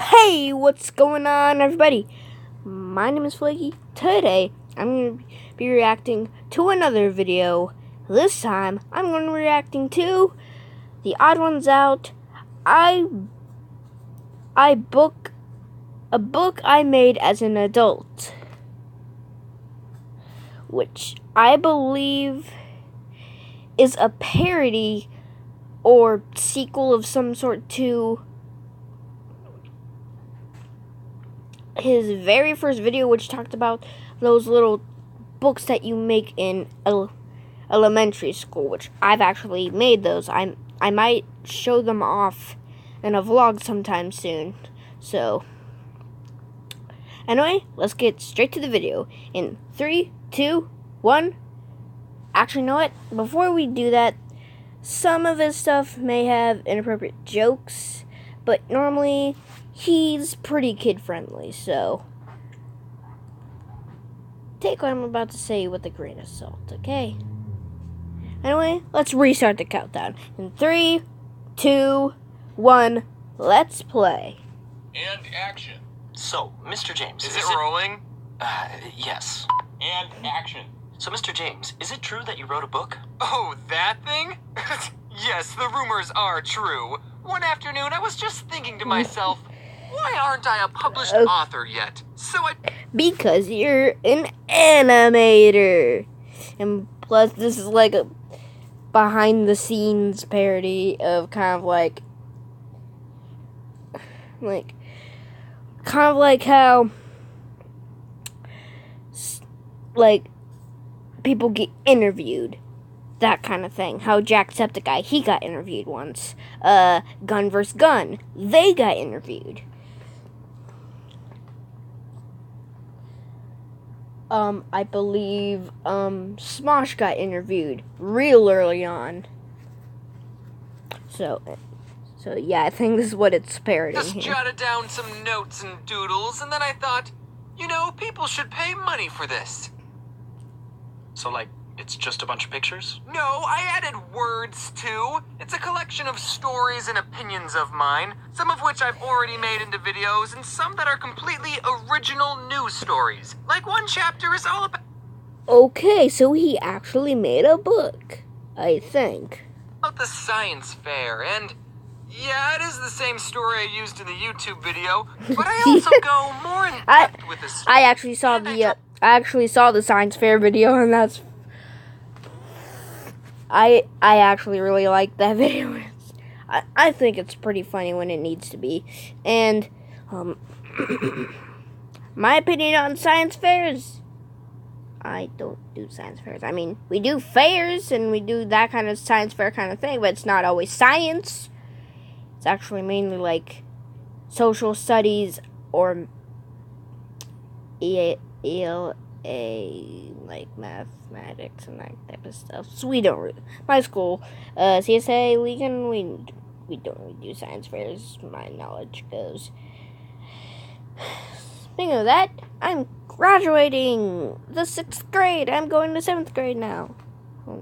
Hey, what's going on, everybody? My name is Flaky. Today, I'm going to be reacting to another video. This time, I'm going to be reacting to Theodd1sout. A book I made as an adult, which I believe is a parody or sequel of some sort to his very first video, which talked about those little books that you make in elementary school, which I've actually made those. I might show them off in a vlog sometime soon. So, anyway, let's get straight to the video. In 3, 2, 1. Actually, you know what? Before we do that, some of his stuff may have inappropriate jokes, but normally he's pretty kid-friendly, so take what I'm about to say with a grain of salt, okay? Anyway, let's restart the countdown. In 3, 2, 1, let's play. And action. So, Mr. James, Is it rolling? Yes. And action. So, Mr. James, is it true that you wrote a book? Oh, that thing? Yes, the rumors are true. One afternoon, I was just thinking to myself, why aren't I a published author yet? So Because you're an animator. And plus, this is like a behind-the-scenes parody of kind of like how like people get interviewed, that kind of thing. How Jacksepticeye, he got interviewed once. Gun vs. Gun, they got interviewed. I believe Smosh got interviewed real early on. So yeah, I think this is what it's parodying just here. jotted down some notes and doodles, and then I thought, people should pay money for this. So, like, it's just a bunch of pictures? No, I added words too. It's a collection of stories and opinions of mine, some of which I've already made into videos, and some that are completely original news stories. Like one chapter is all about... Okay, so he actually made a book, I think. About the science fair, and... yeah, it is the same story I used in the YouTube video, but I also go more in depth with the story. I actually saw the science fair video, and that's... I actually really like that video. I think it's pretty funny when it needs to be. And, my opinion on science fairs, I don't do science fairs. I mean, we do fairs, and we do that kind of science fair kind of thing, but it's not always science. It's actually mainly like social studies or ELA, like mathematics and that type of stuff. So we don't really. My school, CSA, we don't really do science fairs, my knowledge goes. Speaking of that, I'm graduating the 6th grade. I'm going to 7th grade now.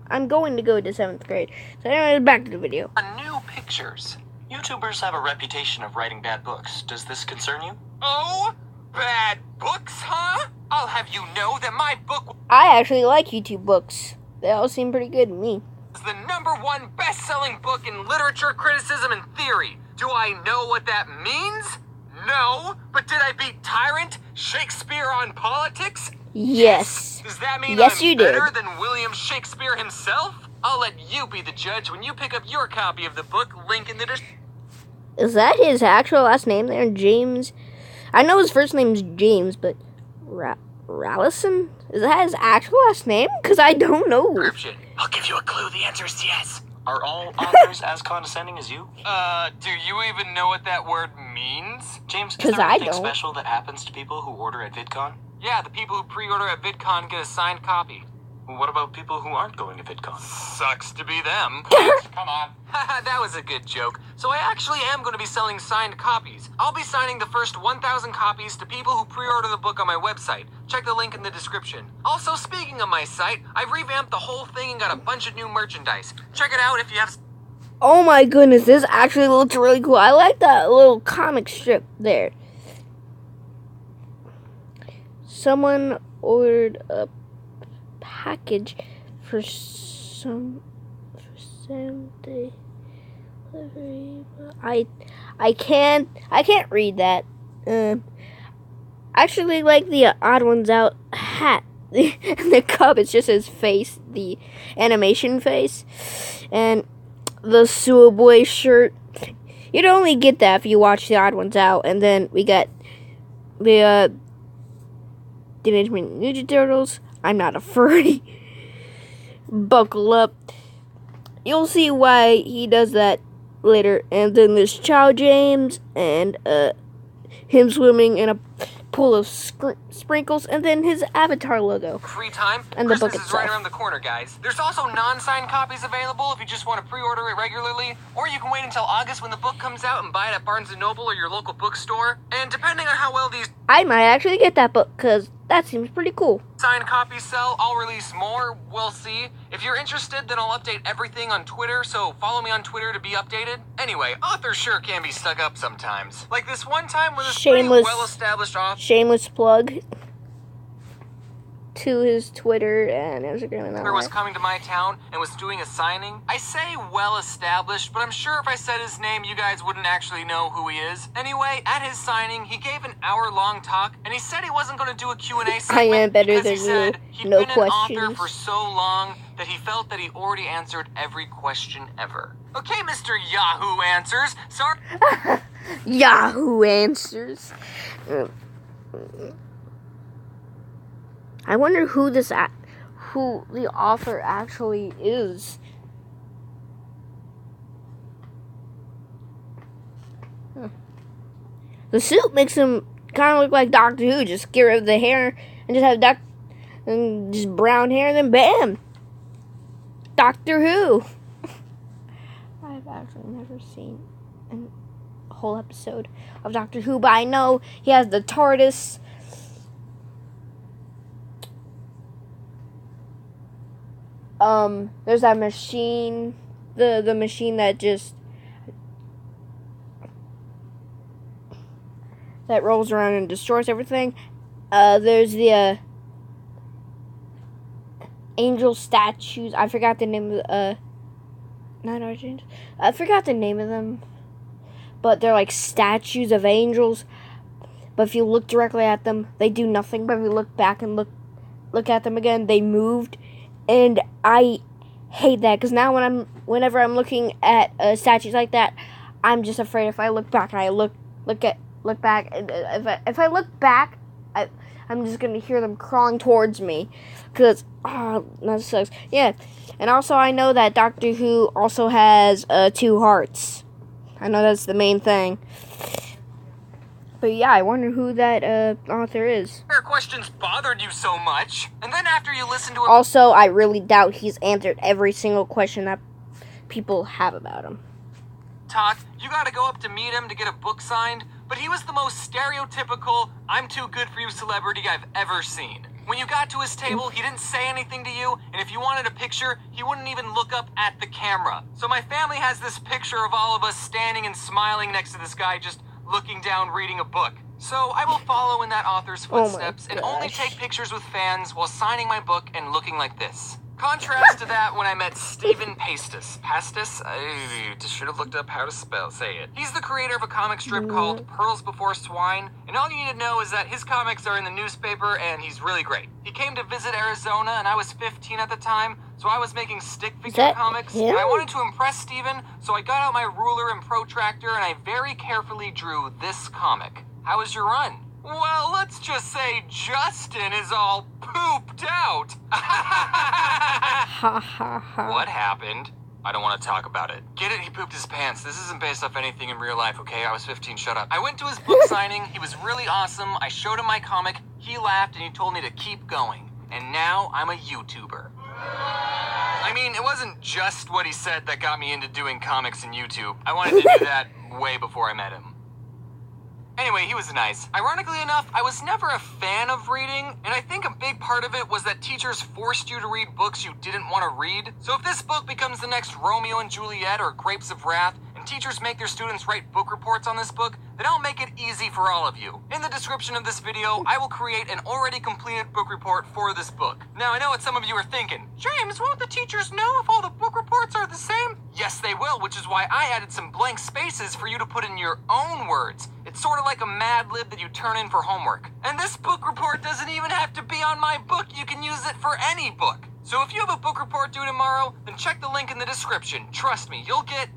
I'm going to go to 7th grade. So anyway, back to the video. New pictures. YouTubers have a reputation of writing bad books. Does this concern you? Oh, bad books, huh? I'll have you know that my book I actually like YouTube books. They all seem pretty good to me. is the #1 best-selling book in literature, criticism, and theory. Do I know what that means? No, but did I beat Tyrant Shakespeare on politics? Yes. Does that mean Yes, I'm you did. better than William Shakespeare himself? I'll let you be the judge when you pick up your copy of the book, link in the description. Is that his actual last name there, James? I know his first name's James, but Rallison? Is that his actual last name? Because I don't know. I'll give you a clue. The answer is yes. Are all authors as condescending as you? Do you even know what that word means? James, is 'Cause there I anything don't. special that happens to people who order at VidCon? Yeah, the people who pre-order at VidCon get a signed copy. What about people who aren't going to VidCon? Sucks to be them. Come on. That was a good joke. So I actually am going to be selling signed copies. I'll be signing the first 1,000 copies to people who pre-order the book on my website. Check the link in the description. Also, speaking of my site, I've revamped the whole thing and got a bunch of new merchandise. Check it out if you have... Oh my goodness, this actually looks really cool. I like that little comic strip there. Someone ordered a package for some day delivery. I can't read that. Actually like the Odd1sout hat. The cup, it's just his face, the animation face, and the Sewer Boy shirt. You'd only get that if you watch the Odd1sout. And then we got the Teenage Mutant Ninja Turtles. I'm not a furry. Buckle up. You'll see why he does that later. And then there's Chow James and him swimming in a pool of sprinkles, and then his avatar logo. Free time? And the Christmas book is right itself. around the corner, guys. There's also non-signed copies available if you just want to pre-order it regularly, or you can wait until August when the book comes out and buy it at Barnes & Noble or your local bookstore. And depending on how well these I might actually get that book, because that seems pretty cool. signed copies sell, I'll release more. We'll see. If you're interested, then I'll update everything on Twitter, so follow me on Twitter to be updated. Anyway, authors sure can be stuck up sometimes. Like this one time when this pretty Shameless. well-established author Shameless plug to his Twitter and Instagram and all was that. coming to my town and was doing a signing. I say well-established, but I'm sure if I said his name, you guys wouldn't actually know who he is. Anyway, at his signing, he gave an hour-long talk, and he said he wasn't going to do a Q&A segment am better because than he said you. he'd No been an author questions. for so long that he felt that he already answered every question ever. Okay, Mr. Yahoo Answers. Sorry. Yahoo Answers. I wonder who who the author actually is. The suit makes him kind of look like Doctor Who. Just get rid of the hair and just have and just brown hair, then bam, Doctor Who. I've actually never seen a whole episode of Doctor Who, but I know he has the TARDIS. There's that machine, the machine that rolls around and destroys everything. There's the angel statues. I forgot the name of the not archangels. I forgot the name of them, but they're like statues of angels. But if you look directly at them, they do nothing. But if you look back and look at them again, they moved. And I hate that, because now whenever I'm looking at statues like that, I'm just afraid if I look back and I look back, and if I look back, I'm just gonna hear them crawling towards me, because that sucks. Yeah, and also I know that Doctor Who also has 2 hearts. I know that's the main thing. But yeah, I wonder who that author is. Questions bothered you so much, and then after you listen to it. Also, I really doubt he's answered every single question that people have about him. Talk, you gotta go up to meet him to get a book signed, but he was the most stereotypical, I'm too good for you celebrity I've ever seen. When you got to his table, he didn't say anything to you, and if you wanted a picture, he wouldn't even look up at the camera. So my family has this picture of all of us standing and smiling next to this guy just looking down reading a book. So I will follow in that author's footsteps and only take pictures with fans while signing my book and looking like this. Contrast to that when I met Stephen Pastis. Pastis? I should have looked up how to say it. He's the creator of a comic strip called Pearls Before Swine, and all you need to know is that his comics are in the newspaper and he's really great. He came to visit Arizona and I was 15 at the time, so I was making stick figure comics, and I wanted to impress Stephen, so I got out my ruler and protractor and I very carefully drew this comic. How was your run? Well, let's just say Justin is all pooped out. Ha ha ha. What happened? I don't want to talk about it. Get it? He pooped his pants. This isn't based off anything in real life, okay? I was 15, shut up. I went to his book signing. He was really awesome. I showed him my comic. He laughed and he told me to keep going. And now I'm a YouTuber. I mean, it wasn't just what he said that got me into doing comics and YouTube. I wanted to do that way before I met him. Anyway, he was nice. Ironically enough, I was never a fan of reading, and I think a big part of it was that teachers forced you to read books you didn't want to read. So if this book becomes the next Romeo and Juliet or Grapes of Wrath, and teachers make their students write book reports on this book, then I'll make it easy for all of you. In the description of this video, I will create an already completed book report for this book. Now, I know what some of you are thinking. James, won't the teachers know if all the book reports are the same? Yes, they will, which is why I added some blank spaces for you to put in your own words. It's sort of like a Mad Lib that you turn in for homework. And this book report doesn't even have to be on my book. You can use it for any book. So if you have a book report due tomorrow, then check the link in the description. Trust me, you'll get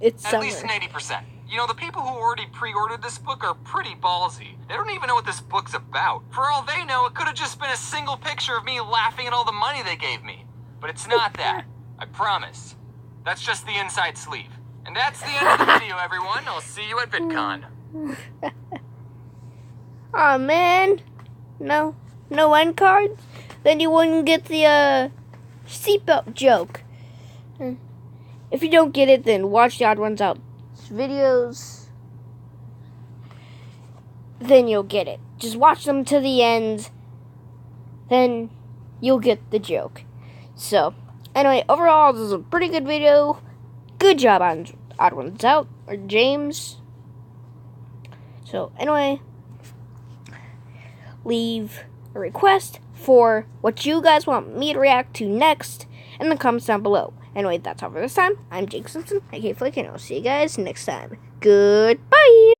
It's at least an 80%. You know, the people who already pre-ordered this book are pretty ballsy. They don't even know what this book's about. For all they know, it could have just been a single picture of me laughing at all the money they gave me. But it's not that. I promise. That's just the inside sleeve. And that's the end of the video, everyone. I'll see you at VidCon. Aw, man. No end cards? Then you wouldn't get the seatbelt joke. If you don't get it, then watch the Theodd1sout videos. Then you'll get it. Just watch them to the end. Then you'll get the joke. So, anyway, overall, this is a pretty good video. Good job on Theodd1sout, or James. So, anyway, leave a request for what you guys want me to react to next in the comments down below. Anyway, that's all for this time. I'm Jake Simpson, aka Flaky, and I'll see you guys next time. Goodbye!